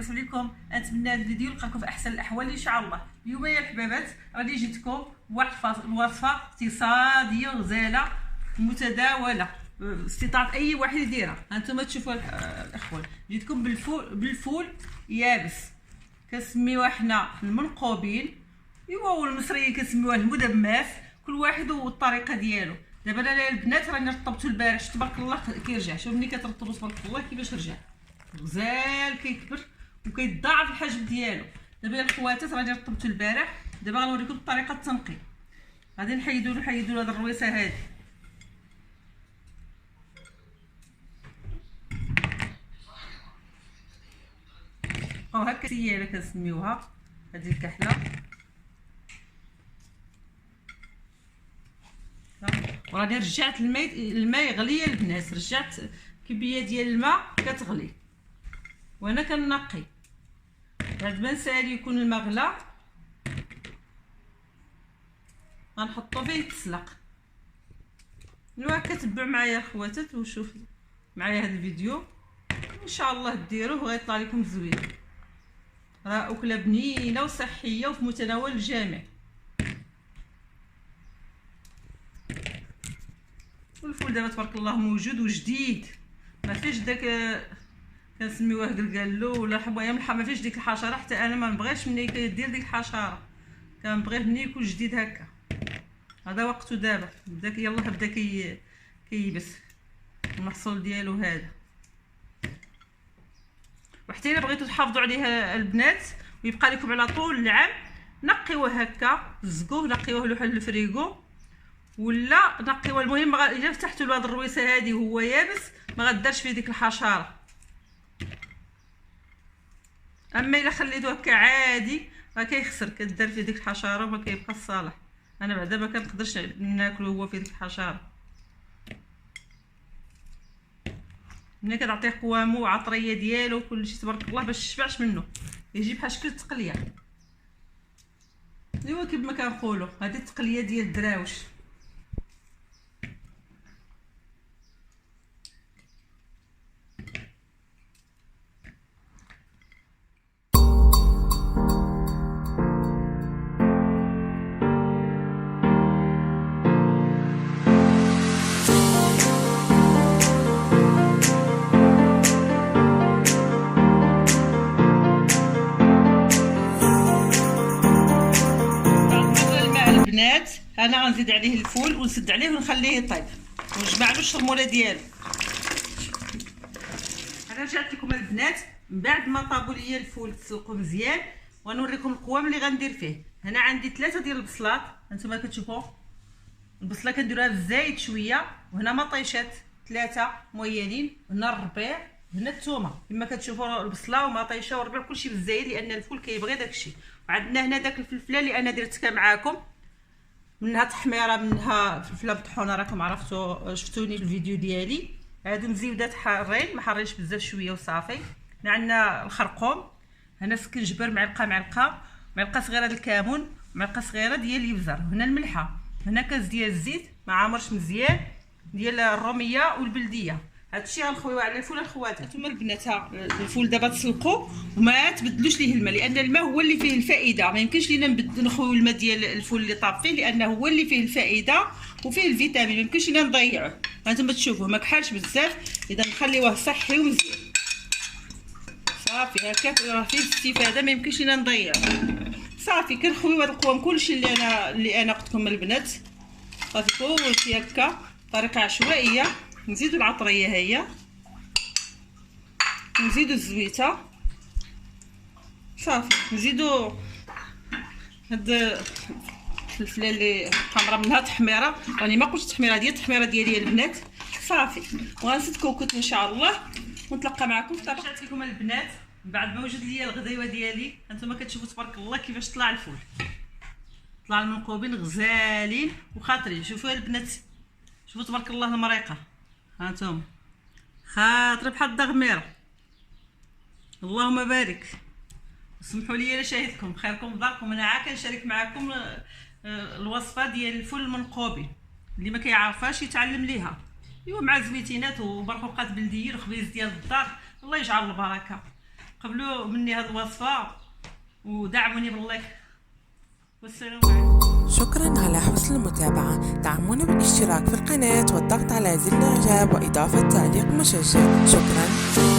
لاباس عليكم؟ نتمنى هذا الفيديو يلقاكم في احسن الاحوال ان شاء الله. اليوم يا الحبابات غادي جيتكم بواحد الوصفه اقتصاديه غزاله متداوله استطاعت اي واحد يديرها. هانتوما تشوفوا الاخوان، جيتكم بالفول يابس كنسميوه حنا المنقوبين، ايوا المصريين كنسميوه المدمس، كل واحد والطريقه ديالو. دابا انا البنات راني رطبته البارح، تبارك الله كيرجع. شوف ملي كترطبو تبارك الله كيفاش رجع غزال، كيكبر وكيتضاعف الحجم ديالو. دابا الخواتات راني رطبته البارح، دابا غنوريكم طريقه التنقية. غادي نحيدو هاد الرويسه هادي، او هكا سياله كنسميوها هذه الكحله. وراني رجعت الماء يغلي البنات، رجعت كميه ديال الماء كتغلي وانا كنقي. بعد ما نسالي يكون الماء غلا غنحطو فيه يتسلق. ايوا كتبعوا معايا الخواتات وشوف معايا هذا الفيديو ان شاء الله ديروه وغيطلع لكم زوين. راه اكله بنينه وصحيه وفي متناول الجميع. والفول دابا تبارك الله موجود وجديد، ما فيش داك كنسميوه قلقالو ولا حبايه ملحه، ما فيش ديك الحشره. حتى انا ما نبغيش ملي كيدير ديك الحشره، كنبغيه ملي يكون جديد هكا. هذا وقته دابا بدا يلاه بدا كيبس المحصول ديالو هذا. وحتى الا بغيتو تحافظوا عليه البنات ويبقى لكم على طول العام، نقيوه هكا، زقوه نقيوه له الفريغو ولا نقيوه. المهم الا فتحتوا له هاد الرويسه هادي وهو يابس ما غدارش فيه ديك الحشره. اما الا خليتوه هكا عادي راه كيخسر، كدار فيه ديك الحشره وما كيبقى صالح. انا بعدا ما كنقدرش ناكلو هو فيه ديك الحشره. ملي كتعطيه قوامو وعطريه ديالو كلشي تبارك الله باش تشبعش منه، يجي بحال شكل التقليه. ايوا كيف ما كنقولوا هذه التقليه ديال الدراوش. انا غنزيد عليه الفول ونسد عليه ونخليه يطيب ونجمع له الشرموله ديالو. انا رجعت لكم البنات من بعد ما طابوا لي الفول تسلقوا مزيان، ونوريكم القوام اللي غندير فيه. هنا عندي 3 ديال البصلات، هانتوما كتشوفوا البصله كنديروها بالزايد شويه، وهنا مطيشات 3 موينين، هنا الربيع، هنا الثومه. كما كتشوفوا البصله ومطيشه والربيع كلشي بالزايد لان الفول كيبغي داكشي. وعندنا هنا داك الفلفله اللي انا درتها معاكم، منها تحميره منها فلفله مطحونه، راكم عرفتوا شفتوني في الفيديو ديالي. هادو مزيودات حارين، ما حارينش بزاف، شويه وصافي. هنا عندنا الخرقوم، هنا سكنجبر معلقه صغيره ديال الكمون، معلقه صغيره ديال الابزار، هنا الملحه، هنا كاس ديال الزيت ما عامرش مزيان ديال الروميه والبلديه. هادشي غنخويوه على الفول الخوات. نتوما البنات الفول دابا تسلقوا وما تبدلوش ليه الماء، لان الماء هو اللي فيه الفائده. ما يمكنش لينا نبدلوا نخويو الماء ديال الفول اللي طاب فيه، لانه هو اللي فيه الفائده وفيه الفيتامين، ما يمكنش لينا نضيعوه. هانتوما تشوفوه ما كحالش بزاف، اذا نخليوه صحي ومزيان صافي هكا، راه فيه استفاده ما يمكنش لينا نضيعوه. صافي كنخويو هذا القوام كلشي اللي انا قلت لكم البنات. صافي كلشي هكا بطريقه عشوائيه. نزيدو العطريه هي، نزيدو الزويته، صافي نزيدو هاد الفلفله اللي حمراء منها تحميره، راني ما قلتش تحميره ديال التحميره ديالي البنات. صافي وغنسد كوكوت ان شاء الله ونتلاقى معكم في طبخه. رجعت لكم البنات بعد ما وجد ليا الغديوه ديالي. هانتوما كتشوفوا تبارك الله كيفاش طلع الفول، طلع المنقوبين غزالين وخاطرين. شوفوا البنات، شوفوا تبارك الله المريقه، هانتوما خاطر بحال الدغميره. اللهم بارك. سمحوا لي الا شاهدتكم خيركم بداركم. انا عا كنشارك معكم الوصفه ديال الفول المنقوبي، اللي ما كيعرفهاش يتعلم ليها. ايوا مع زويتينات وبرقوقات بلديين وخبيز ديال الدار، الله يجعل البركه. قبلوا مني هذه الوصفه ودعموني باللايك. والسلام عليكم. شكرا على حسن المتابعة. دعمونا بالاشتراك في القناة والضغط على زر الاعجاب وإضافة تعليق مشجع. شكرا.